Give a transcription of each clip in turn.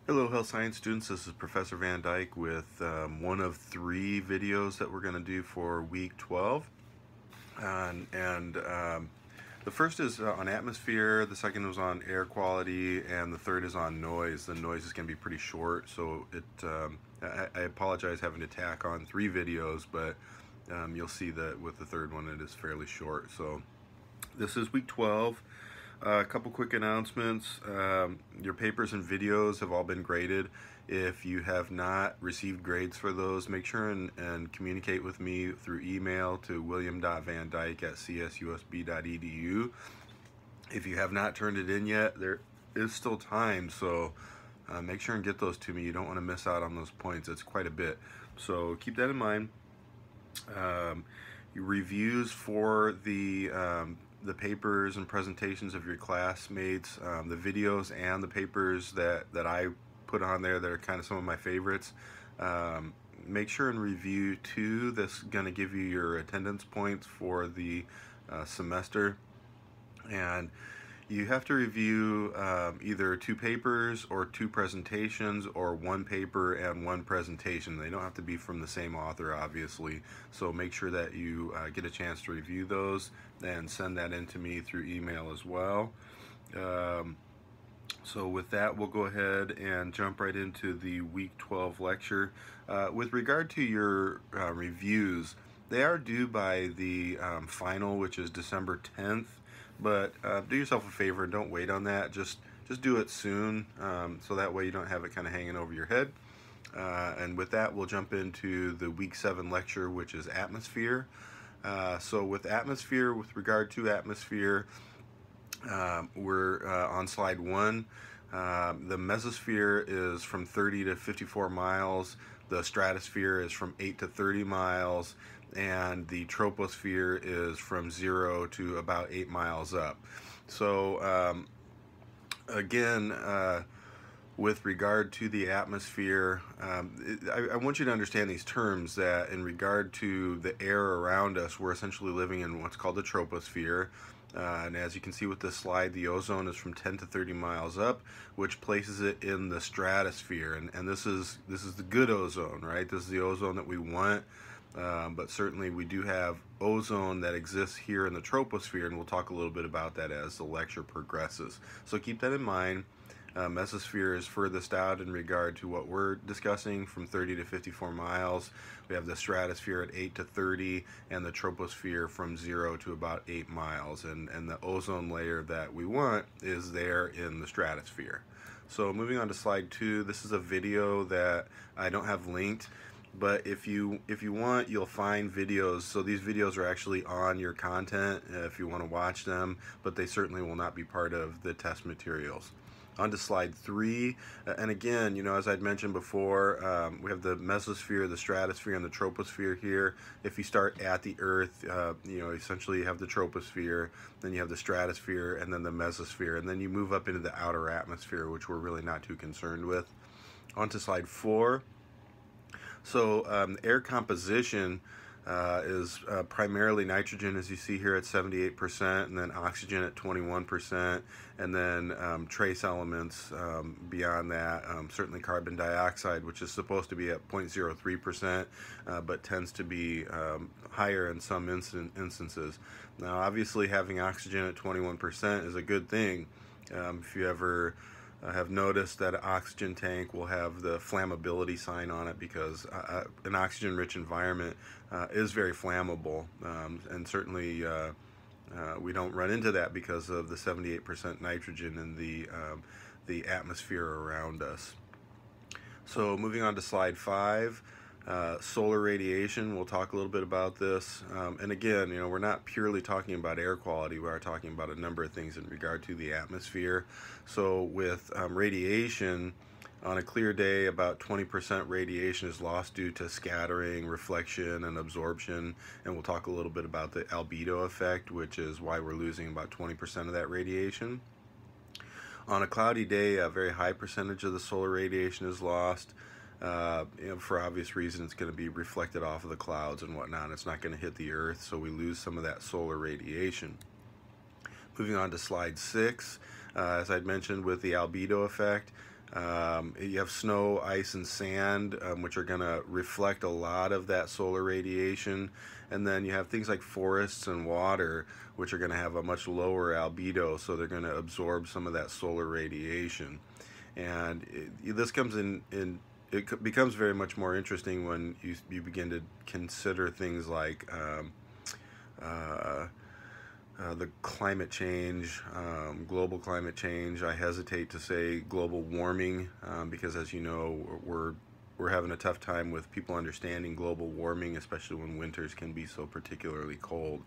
Hello, health science students. This is Professor Van Dyke with one of three videos that we're going to do for week 12. And the first is on atmosphere, the second was on air quality, and the third is on noise. The noise is going to be pretty short, so I apologize having to tack on three videos, but you'll see that with the third one it is fairly short. So this is week 12. A couple quick announcements. Your papers and videos have all been graded. If you have not received grades for those, make sure and communicate with me through email to william.vandyke@csusb.edu. If you have not turned it in yet, there is still time, so make sure and get those to me. You don't want to miss out on those points. It's quite a bit. So keep that in mind. Reviews for the papers and presentations of your classmates, the videos and the papers that I put on there that are kind of some of my favorites. Make sure and review too. This is going to give you your attendance points for the semester, and you have to review either two papers or two presentations, or one paper and one presentation. They don't have to be from the same author, obviously, so make sure that you get a chance to review those and send that in to me through email as well. So with that, we'll go ahead and jump right into the week 12 lecture. With regard to your reviews, they are due by the final, which is December 10th. But do yourself a favor and don't wait on that. Just do it soon, so that way you don't have it kind of hanging over your head. And with that, we'll jump into the week 7 lecture, which is atmosphere. So with atmosphere, with regard to atmosphere, we're on slide 1. The mesosphere is from 30 to 54 miles. The stratosphere is from 8 to 30 miles. And the troposphere is from 0 to about 8 miles up. So again, with regard to the atmosphere, I want you to understand these terms, that in regard to the air around us, we're essentially living in what's called the troposphere. And as you can see with this slide, the ozone is from 10 to 30 miles up, which places it in the stratosphere. And this is the good ozone, right? This is the ozone that we want. But certainly we do have ozone that exists here in the troposphere, and we'll talk a little bit about that as the lecture progresses. So keep that in mind. Mesosphere is furthest out in regard to what we're discussing, from 30 to 54 miles. We have the stratosphere at 8 to 30, and the troposphere from 0 to about 8 miles. And the ozone layer that we want is there in the stratosphere. So moving on to slide 2, this is a video that I don't have linked. But if you want, you'll find videos. So these videos are actually on your content if you want to watch them, but they certainly will not be part of the test materials. On to slide 3, and again, as I'd mentioned before, we have the mesosphere, the stratosphere, and the troposphere here. If you start at the Earth, essentially you have the troposphere, then you have the stratosphere, and then the mesosphere, and then you move up into the outer atmosphere, which we're really not too concerned with. On to slide 4. So air composition is primarily nitrogen, as you see here, at 78%, and then oxygen at 21%, and then trace elements beyond that, certainly carbon dioxide, which is supposed to be at 0.03%, but tends to be higher in some instances. Now, obviously, having oxygen at 21% is a good thing. If you ever have noticed that an oxygen tank will have the flammability sign on it, because an oxygen-rich environment is very flammable, and certainly we don't run into that because of the 78% nitrogen in the atmosphere around us. So moving on to slide 5. Solar radiation, we'll talk a little bit about this. And again, we're not purely talking about air quality, we are talking about a number of things in regard to the atmosphere. So with radiation, on a clear day, about 20% radiation is lost due to scattering, reflection, and absorption. And we'll talk a little bit about the albedo effect, which is why we're losing about 20% of that radiation. On a cloudy day, a very high percentage of the solar radiation is lost. For obvious reasons, it's going to be reflected off of the clouds and whatnot. It's not going to hit the Earth, so we lose some of that solar radiation. Moving on to slide 6, as I'd mentioned with the albedo effect, You have snow, ice, and sand, which are going to reflect a lot of that solar radiation. And then you have things like forests and water, which are going to have a much lower albedo, so they're going to absorb some of that solar radiation. And this comes in it becomes very much more interesting when you begin to consider things like the climate change, global climate change. I hesitate to say global warming because, as you know, we're having a tough time with people understanding global warming, especially when winters can be so particularly cold.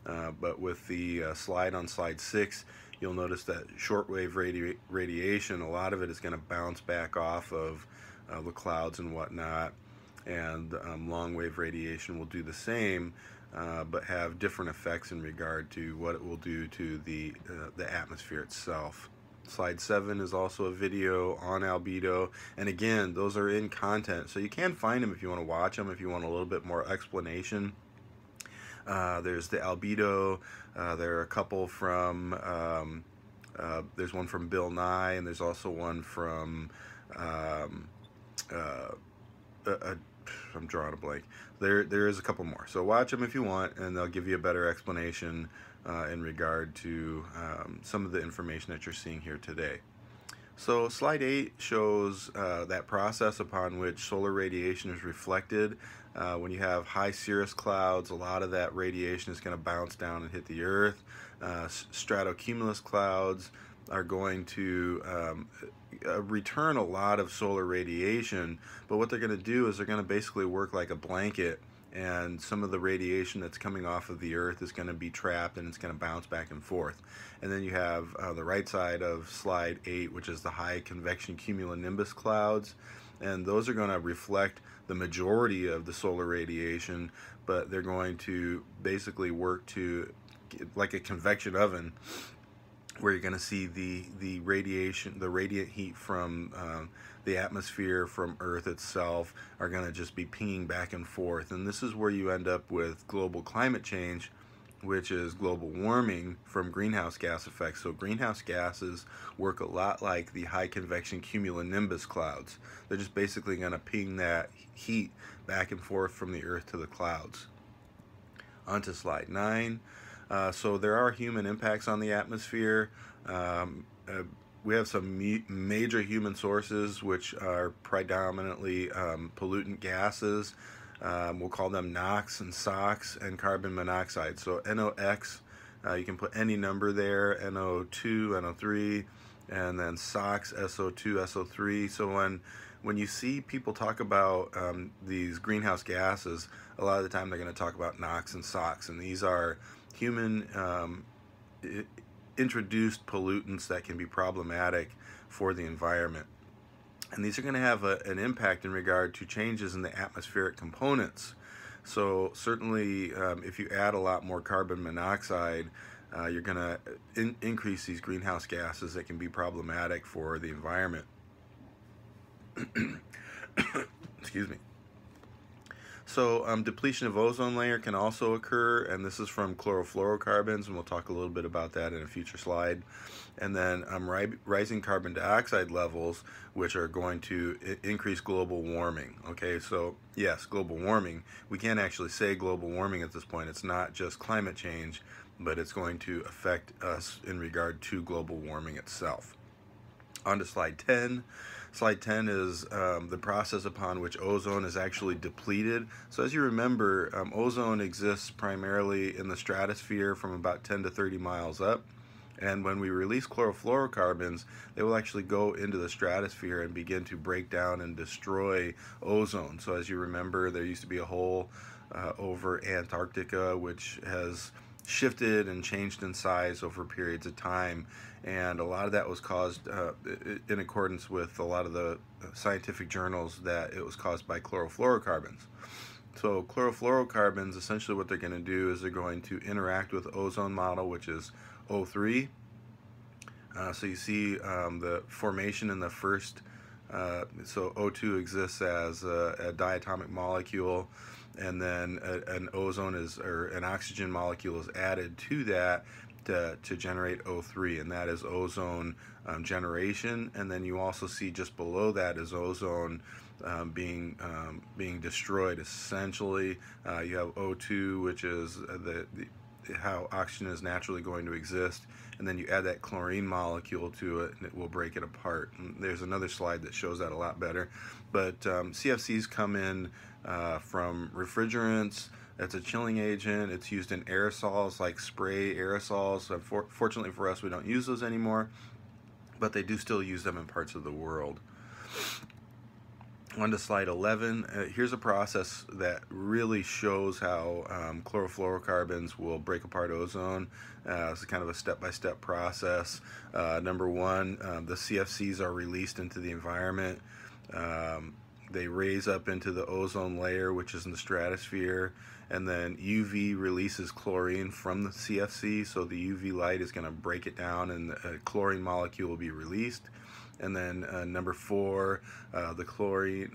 But with the slide on slide 6, you'll notice that shortwave radiation, a lot of it is going to bounce back off of the clouds and whatnot, and long wave radiation will do the same, but have different effects in regard to what it will do to the atmosphere itself. Slide 7 is also a video on albedo, and again, those are in content, so you can find them if you want to watch them, if you want a little bit more explanation. There's the albedo. There are a couple from, there's one from Bill Nye, and there's also one from, I'm drawing a blank. There is a couple more. So watch them if you want, and they'll give you a better explanation in regard to some of the information that you're seeing here today. So slide 8 shows that process upon which solar radiation is reflected. When you have high cirrus clouds, a lot of that radiation is going to bounce down and hit the Earth. Stratocumulus clouds are going to return a lot of solar radiation, but what they're going to do is they're going to basically work like a blanket, and some of the radiation that's coming off of the Earth is going to be trapped and it's going to bounce back and forth. And then you have the right side of slide 8, which is the high convection cumulonimbus clouds, and those are going to reflect the majority of the solar radiation, but they're going to basically work to, like a convection oven, where you're going to see the radiation, the radiant heat from the atmosphere, from Earth itself, are going to just be pinging back and forth. And this is where you end up with global climate change, which is global warming from greenhouse gas effects. So greenhouse gases work a lot like the high convection cumulonimbus clouds. They're just basically going to ping that heat back and forth from the Earth to the clouds. On to slide 9. So there are human impacts on the atmosphere. We have some major human sources, which are predominantly pollutant gases. We'll call them NOx and SOx and carbon monoxide. So NOx, you can put any number there, NO2, NO3, and then SOx, SO2, SO3. So when you see people talk about these greenhouse gases, a lot of the time they're going to talk about NOx and SOx, and these are human introduced pollutants that can be problematic for the environment. And these are going to have an impact in regard to changes in the atmospheric components. So certainly if you add a lot more carbon monoxide, you're going to increase these greenhouse gases that can be problematic for the environment. Excuse me. So depletion of ozone layer can also occur, and this is from chlorofluorocarbons, and we'll talk a little bit about that in a future slide. And then rising carbon dioxide levels, which are going to increase global warming. Okay, so yes, global warming. We can't actually say global warming at this point. It's not just climate change, but it's going to affect us in regard to global warming itself. On to slide 10. Slide 10 is the process upon which ozone is actually depleted. So as you remember, ozone exists primarily in the stratosphere from about 10 to 30 miles up. And when we release chlorofluorocarbons, they will actually go into the stratosphere and begin to break down and destroy ozone. So as you remember, there used to be a hole over Antarctica, which has shifted and changed in size over periods of time, and a lot of that was caused in accordance with a lot of the scientific journals that it was caused by chlorofluorocarbons. So chlorofluorocarbons, essentially what they're going to do is they're going to interact with the ozone model, which is O3. So you see the formation in the first, so O2 exists as a diatomic molecule, and then an ozone is, or an oxygen molecule is added to that to generate O3, and that is ozone generation. And then you also see just below that is ozone being destroyed. Essentially, you have O2, which is how oxygen is naturally going to exist, and then you add that chlorine molecule to it and it will break it apart. And there's another slide that shows that a lot better. But CFCs come in from refrigerants. It's a chilling agent. It's used in aerosols like spray aerosols. Fortunately for us, we don't use those anymore, but they do still use them in parts of the world. On to slide 11. Here's a process that really shows how chlorofluorocarbons will break apart ozone. It's kind of a step-by-step process. Number one, the CFCs are released into the environment. They raise up into the ozone layer, which is in the stratosphere, and then UV releases chlorine from the CFC, so the UV light is going to break it down and a chlorine molecule will be released. And then number four, the chlorine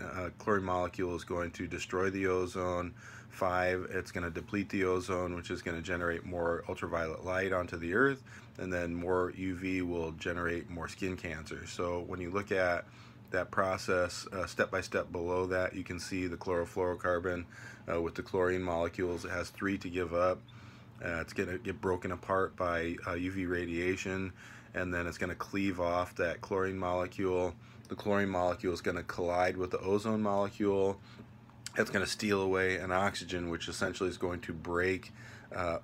molecule is going to destroy the ozone. 5, it's going to deplete the ozone, which is going to generate more ultraviolet light onto the earth, and then more UV will generate more skin cancer. So when you look at that process step by step below that, you can see the chlorofluorocarbon with the chlorine molecules. It has 3 to give up. It's going to get broken apart by UV radiation, and then it's going to cleave off that chlorine molecule. The chlorine molecule is going to collide with the ozone molecule. It's going to steal away an oxygen, which essentially is going to break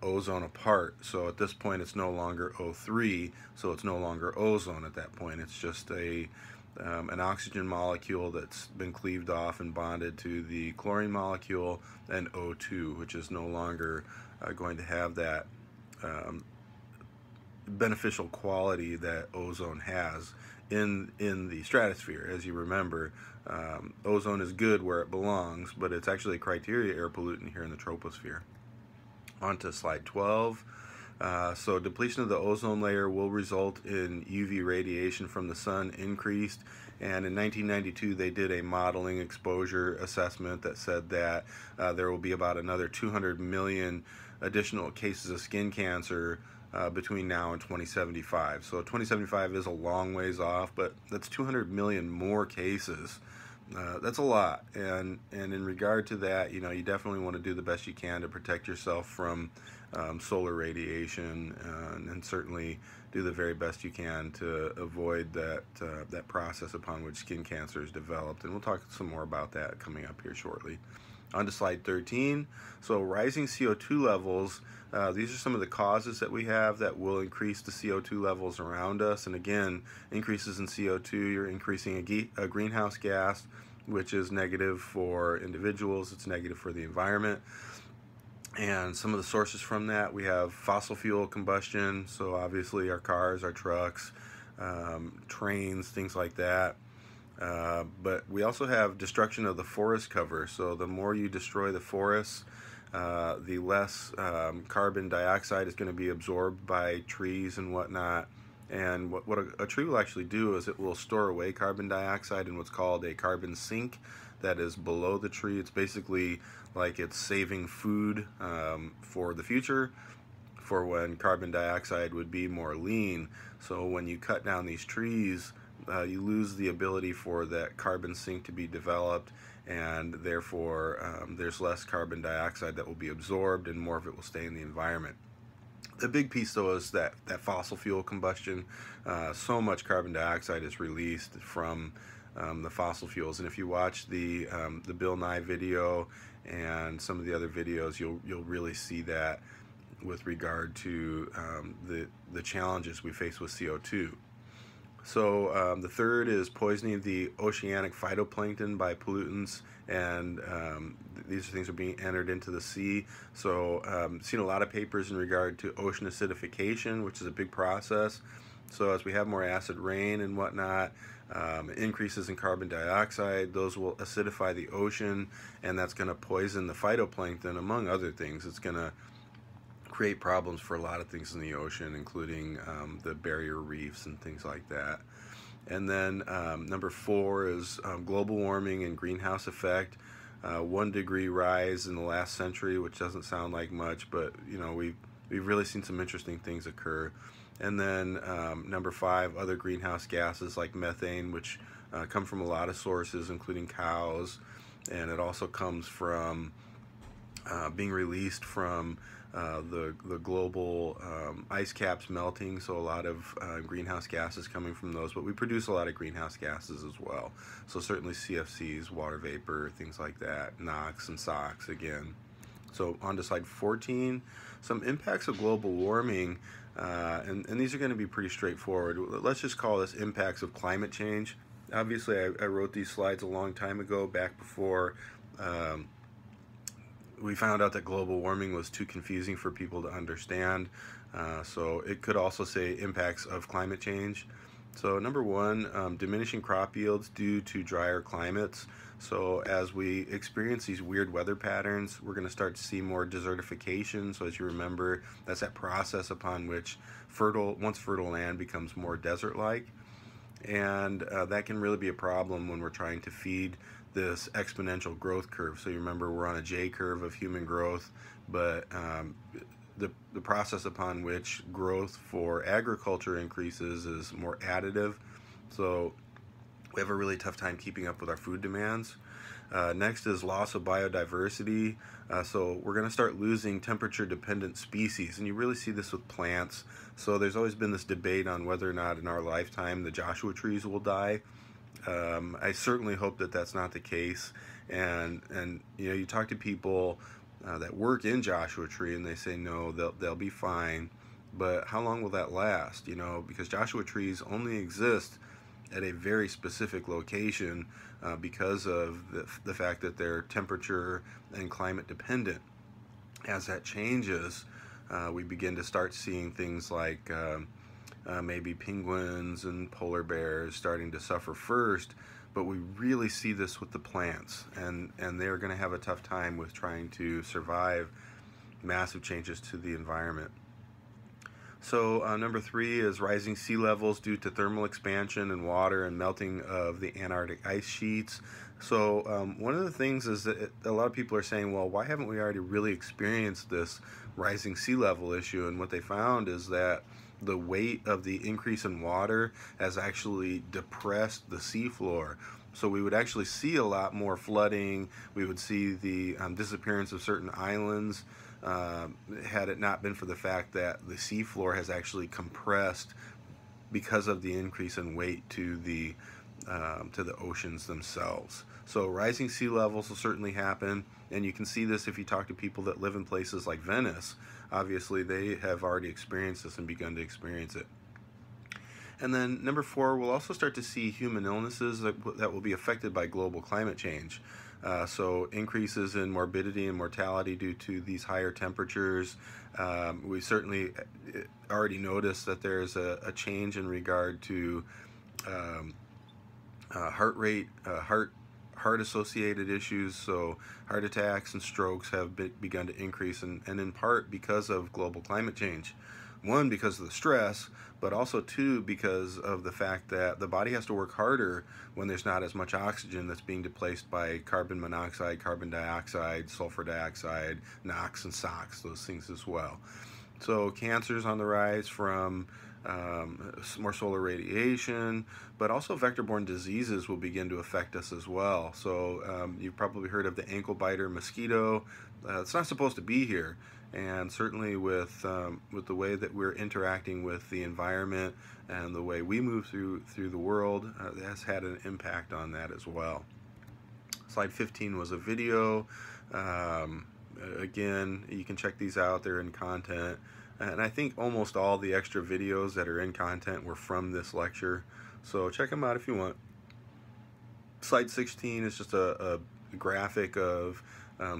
ozone apart. So at this point, it's no longer O3, so it's no longer ozone at that point. It's just an oxygen molecule that's been cleaved off and bonded to the chlorine molecule, and O2, which is no longer going to have that beneficial quality that ozone has in the stratosphere. As you remember, ozone is good where it belongs, but it's actually a criteria air pollutant here in the troposphere. On to slide 12. So depletion of the ozone layer will result in UV radiation from the sun increased, and in 1992 they did a modeling exposure assessment that said that there will be about another 200 million additional cases of skin cancer between now and 2075. So 2075 is a long ways off, but that's 200 million more cases. That's a lot, and in regard to that, you definitely want to do the best you can to protect yourself from solar radiation, and certainly do the very best you can to avoid that process upon which skin cancer is developed. And we'll talk some more about that coming up here shortly. On to slide 13. So rising CO2 levels, these are some of the causes that we have that will increase the CO2 levels around us. And again, increases in CO2, you're increasing a greenhouse gas, which is negative for individuals, it's negative for the environment. And some of the sources from that, we have fossil fuel combustion, so obviously our cars, our trucks, trains, things like that. But we also have destruction of the forest cover. So the more you destroy the forests, the less carbon dioxide is going to be absorbed by trees and whatnot. And what a tree will actually do is it will store away carbon dioxide in what's called a carbon sink that is below the tree. It's basically like it's saving food for the future, for when carbon dioxide would be more lean. So when you cut down these trees, you lose the ability for that carbon sink to be developed, and therefore there's less carbon dioxide that will be absorbed and more of it will stay in the environment. The big piece though is that fossil fuel combustion. So much carbon dioxide is released from the fossil fuels, and if you watch the Bill Nye video and some of the other videos, you'll really see that with regard to the challenges we face with CO2. So the third is poisoning of the oceanic phytoplankton by pollutants, and these things are being entered into the sea. So seen a lot of papers in regard to ocean acidification, which is a big process. So as we have more acid rain and whatnot, increases in carbon dioxide, those will acidify the ocean, and that's going to poison the phytoplankton, among other things. It's going to create problems for a lot of things in the ocean, including the barrier reefs and things like that. And then number 4 is global warming and greenhouse effect. 1 degree rise in the last century, which doesn't sound like much, but we've really seen some interesting things occur. And then number 5, other greenhouse gases like methane, which come from a lot of sources, including cows, and it also comes from being released from the global ice caps melting, so a lot of greenhouse gases coming from those, but we produce a lot of greenhouse gases as well. So certainly CFCs, water vapor, things like that, NOx and SOx again. So on to slide 14, some impacts of global warming, and these are going to be pretty straightforward. Let's just call this impacts of climate change. Obviously, I wrote these slides a long time ago, back before we found out that global warming was too confusing for people to understand. So it could also say impacts of climate change. So number 1, diminishing crop yields due to drier climates. So as we experience these weird weather patterns, we're going to start to see more desertification. So as you remember, that's that process upon which once fertile land becomes more desert-like. And that can really be a problem when we're trying to feed this exponential growth curve. So you remember, we're on a J curve of human growth, but the process upon which growth for agriculture increases is more additive. So we have a really tough time keeping up with our food demands. Next is loss of biodiversity. So we're going to start losing temperature-dependent species, and you really see this with plants. So there's always been this debate on whether or not in our lifetime the Joshua trees will die. I certainly hope that that's not the case. And you know, you talk to people that work in Joshua Tree, and they say no, they'll be fine. But how long will that last? You know, because Joshua trees only exist at a very specific location because of the fact that they're temperature and climate dependent. As that changes, we begin to start seeing things like maybe penguins and polar bears starting to suffer first, but we really see this with the plants, and they're going to have a tough time with trying to survive massive changes to the environment. So number 3 is rising sea levels due to thermal expansion and water and melting of the Antarctic ice sheets. So one of the things is that a lot of people are saying, well, why haven't we already really experienced this rising sea level issue? And what they found is that the weight of the increase in water has actually depressed the seafloor. So we would actually see a lot more flooding. We would see the disappearance of certain islands had it not been for the fact that the seafloor has actually compressed because of the increase in weight to the oceans themselves. So rising sea levels will certainly happen, and you can see this if you talk to people that live in places like Venice. Obviously, they have already experienced this and begun to experience it. And then number 4, we'll also start to see human illnesses that will be affected by global climate change. So increases in morbidity and mortality due to these higher temperatures. We certainly already noticed that there's a change in regard to heart rate, heart-associated issues. So heart attacks and strokes have begun to increase, and in part because of global climate change. 1, because of the stress, but also 2, because of the fact that the body has to work harder when there's not as much oxygen that's being displaced by carbon monoxide, carbon dioxide, sulfur dioxide, NOx and SOx, those things as well. So cancer's on the rise from more solar radiation, but also vector-borne diseases will begin to affect us as well. So you've probably heard of the ankle biter mosquito. It's not supposed to be here. And certainly with the way that we're interacting with the environment and the way we move through the world, it has had an impact on that as well. Slide 15 was a video. Again, you can check these out. They're in content. And I think almost all the extra videos that are in content were from this lecture. So check them out if you want. Slide 16 is just a graphic of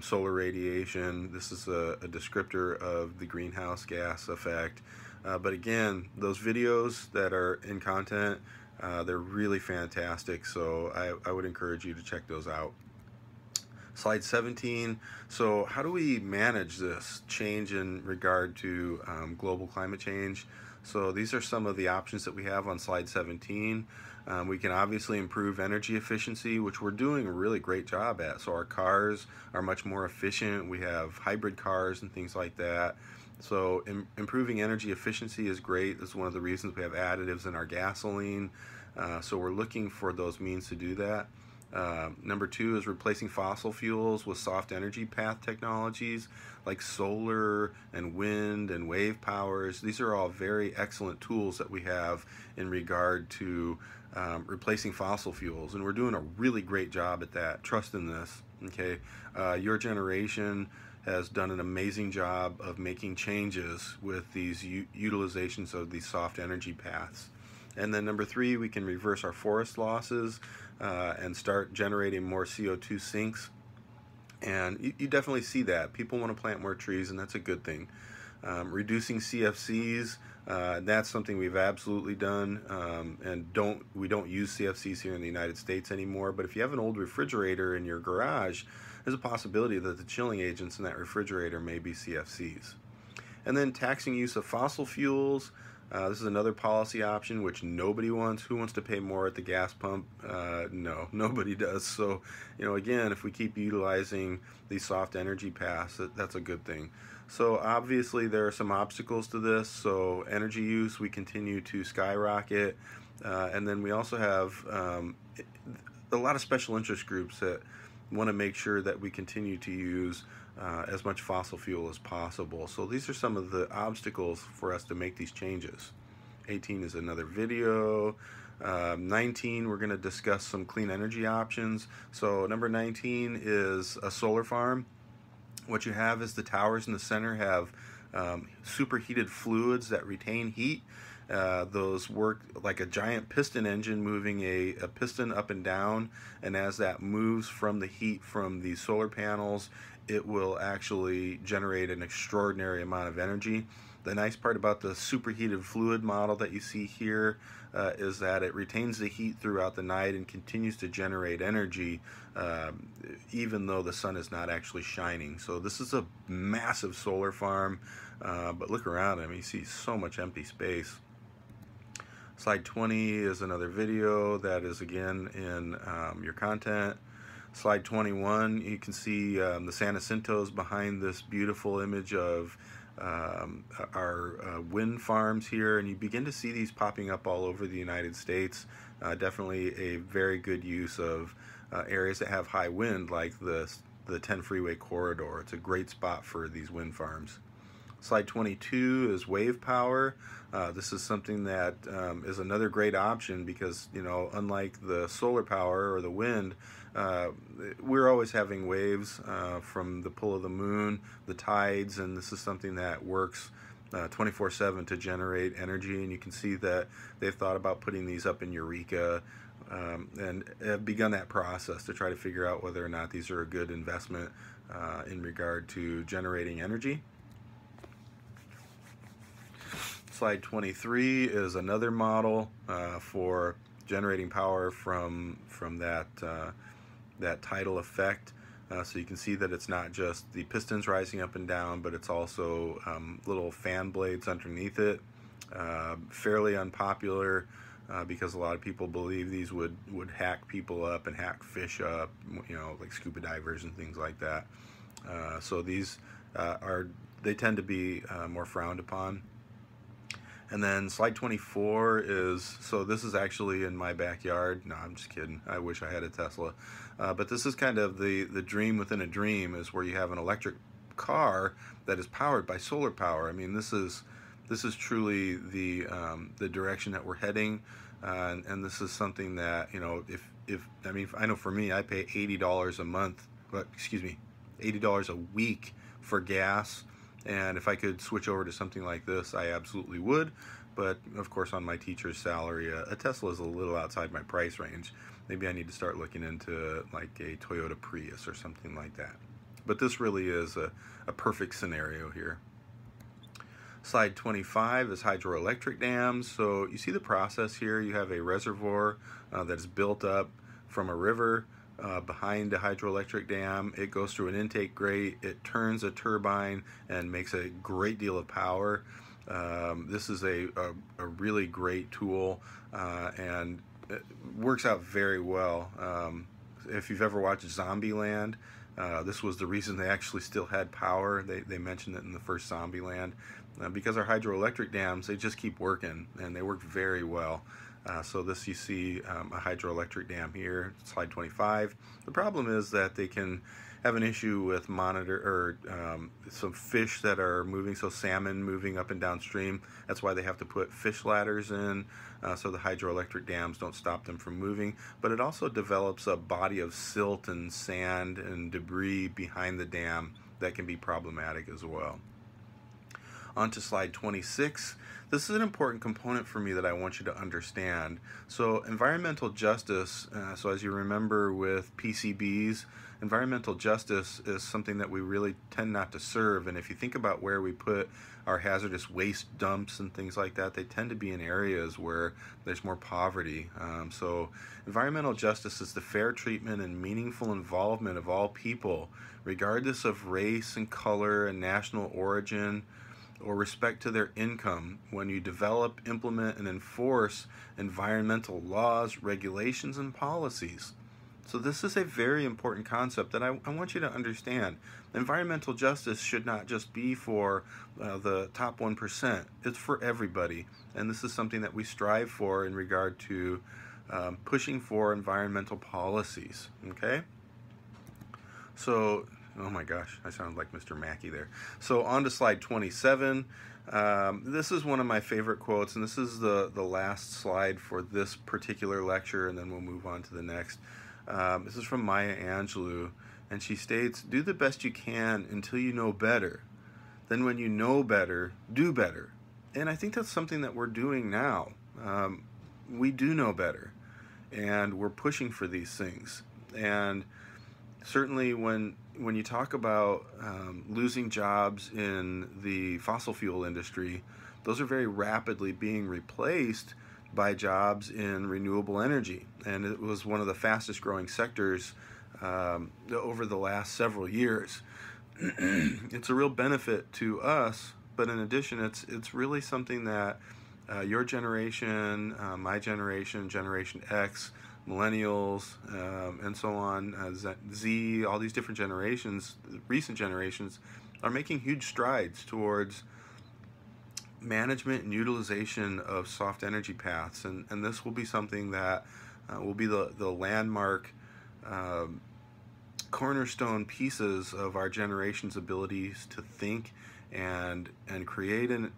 solar radiation. This is a descriptor of the greenhouse gas effect. But again, those videos that are in content, they're really fantastic. So I would encourage you to check those out. Slide 17. So how do we manage this change in regard to global climate change? So these are some of the options that we have on slide 17. We can obviously improve energy efficiency, which we're doing a really great job at. So our cars are much more efficient. We have hybrid cars and things like that. So improving energy efficiency is great. This is one of the reasons we have additives in our gasoline. So we're looking for those means to do that. Number two is replacing fossil fuels with soft energy path technologies like solar and wind and wave powers. These are all very excellent tools that we have in regard to replacing fossil fuels, and we're doing a really great job at that. Trust in this, okay? Your generation has done an amazing job of making changes with these utilizations of these soft energy paths. And then number three, we can reverse our forest losses and start generating more CO2 sinks. And you definitely see that. People want to plant more trees, and that's a good thing. Reducing CFCs, that's something we've absolutely done, and we don't use CFCs here in the United States anymore. But if you have an old refrigerator in your garage, there's a possibility that the chilling agents in that refrigerator may be CFCs. And then taxing use of fossil fuels. This is another policy option which nobody wants. Who wants to pay more at the gas pump? No, nobody does. So, again, if we keep utilizing these soft energy paths, that's a good thing. So obviously there are some obstacles to this. So energy use, we continue to skyrocket. And then we also have a lot of special interest groups that want to make sure that we continue to use as much fossil fuel as possible. So these are some of the obstacles for us to make these changes. 18 is another video. 19, we're going to discuss some clean energy options. So number 19 is a solar farm. What you have is the towers in the center have superheated fluids that retain heat. Those work like a giant piston engine moving a piston up and down, and as that moves from the heat from the solar panels, it will actually generate an extraordinary amount of energy. The nice part about the superheated fluid model that you see here is that it retains the heat throughout the night and continues to generate energy even though the sun is not actually shining. So this is a massive solar farm, but look around. I mean, you see so much empty space. Slide 20 is another video that is again in your content. Slide 21, you can see the San Jacintos behind this beautiful image of our wind farms here, and you begin to see these popping up all over the United States. Definitely a very good use of areas that have high wind, like the 10 freeway corridor. It's a great spot for these wind farms. Slide 22 is wave power. This is something that is another great option because, unlike the solar power or the wind, we're always having waves from the pull of the moon, the tides, and this is something that works 24/7 to generate energy. And you can see that they've thought about putting these up in Eureka and have begun that process to try to figure out whether or not these are a good investment in regard to generating energy. Slide 23 is another model for generating power from that tidal effect. So you can see that it's not just the pistons rising up and down, but it's also little fan blades underneath it. Fairly unpopular because a lot of people believe these would hack people up and hack fish up, like scuba divers and things like that. So these they tend to be more frowned upon. And then slide 24 is, so this is actually in my backyard. No, I'm just kidding. I wish I had a Tesla. But this is kind of the dream within a dream, is where you have an electric car that is powered by solar power. I mean, this is truly the direction that we're heading. And this is something that, I know for me, I pay $80 a month, $80 a week for gas. And if I could switch over to something like this, I absolutely would. But of course, on my teacher's salary, a Tesla is a little outside my price range. Maybe I need to start looking into like a Toyota Prius or something like that. But this really is a perfect scenario here. Slide 25 is hydroelectric dams. So you see the process here. You have a reservoir that is built up from a river behind a hydroelectric dam. It goes through an intake grate, it turns a turbine and makes a great deal of power. This is a really great tool and it works out very well. If you've ever watched Zombieland, This was the reason they actually still had power. They mentioned it in the first Zombieland. Because our hydroelectric dams, they just keep working, and they work very well. So this, you see a hydroelectric dam here, slide 25. The problem is that they can have an issue with some fish that are moving, so salmon moving up and downstream. That's why they have to put fish ladders in, so the hydroelectric dams don't stop them from moving. But it also develops a body of silt and sand and debris behind the dam that can be problematic as well. On to slide 26. This is an important component for me that I want you to understand. So environmental justice, so as you remember with PCBs, environmental justice is something that we really tend not to serve. And if you think about where we put our hazardous waste dumps and things like that, they tend to be in areas where there's more poverty. So environmental justice is the fair treatment and meaningful involvement of all people, regardless of race and color and national origin, or respect to their income, when you develop, implement, and enforce environmental laws, regulations, and policies. So this is a very important concept that I want you to understand. Environmental justice should not just be for the top 1%. It's for everybody. And this is something that we strive for in regard to pushing for environmental policies. Okay? So, oh my gosh, I sound like Mr. Mackey there. So on to slide 27. This is one of my favorite quotes, and this is the last slide for this particular lecture, and then we'll move on to the next. This is from Maya Angelou, and she states, "Do the best you can until you know better. Then when you know better, do better." And I think that's something that we're doing now. We do know better, and we're pushing for these things. And certainly when you talk about losing jobs in the fossil fuel industry, those are very rapidly being replaced by jobs in renewable energy. And it was one of the fastest growing sectors over the last several years. It's a real benefit to us, but in addition, it's really something that your generation, my generation, Generation X, millennials, and so on, Z, all these different generations, recent generations, are making huge strides towards management and utilization of soft energy paths. And this will be something that will be the landmark cornerstone pieces of our generation's abilities to think and create an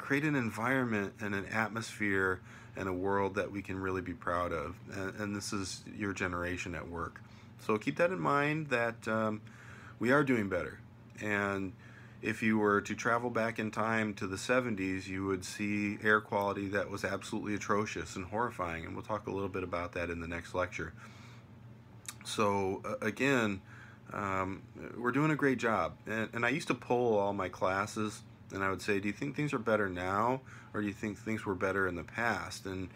environment and an atmosphere and a world that we can really be proud of. And this is your generation at work. So keep that in mind, that we are doing better. And if you were to travel back in time to the 70s, you would see air quality that was absolutely atrocious and horrifying. And we'll talk a little bit about that in the next lecture. So again, we're doing a great job. And I used to poll all my classes, and I would say, do you think things are better now, or do you think things were better in the past? And,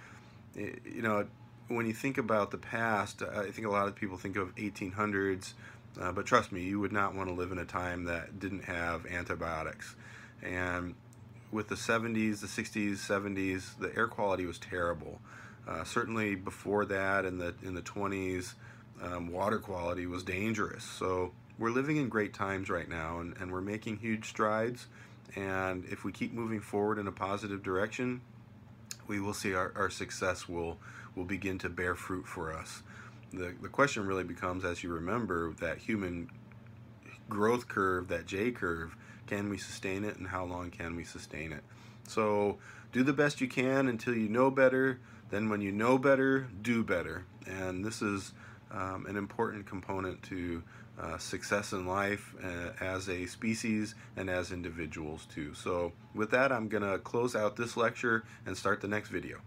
you know, when you think about the past, I think a lot of people think of 1800s, but trust me, you would not want to live in a time that didn't have antibiotics. And with the 70s, the 60s, 70s, the air quality was terrible. Certainly before that, in the 20s, water quality was dangerous. So we're living in great times right now, and we're making huge strides. And if we keep moving forward in a positive direction, we will see our success will begin to bear fruit for us. The question really becomes, as you remember, that human growth curve, that J curve, can we sustain it, and how long can we sustain it? So do the best you can until you know better. Then when you know better, do better. And this is an important component to success in life as a species and as individuals too. So with that, I'm going to close out this lecture and start the next video.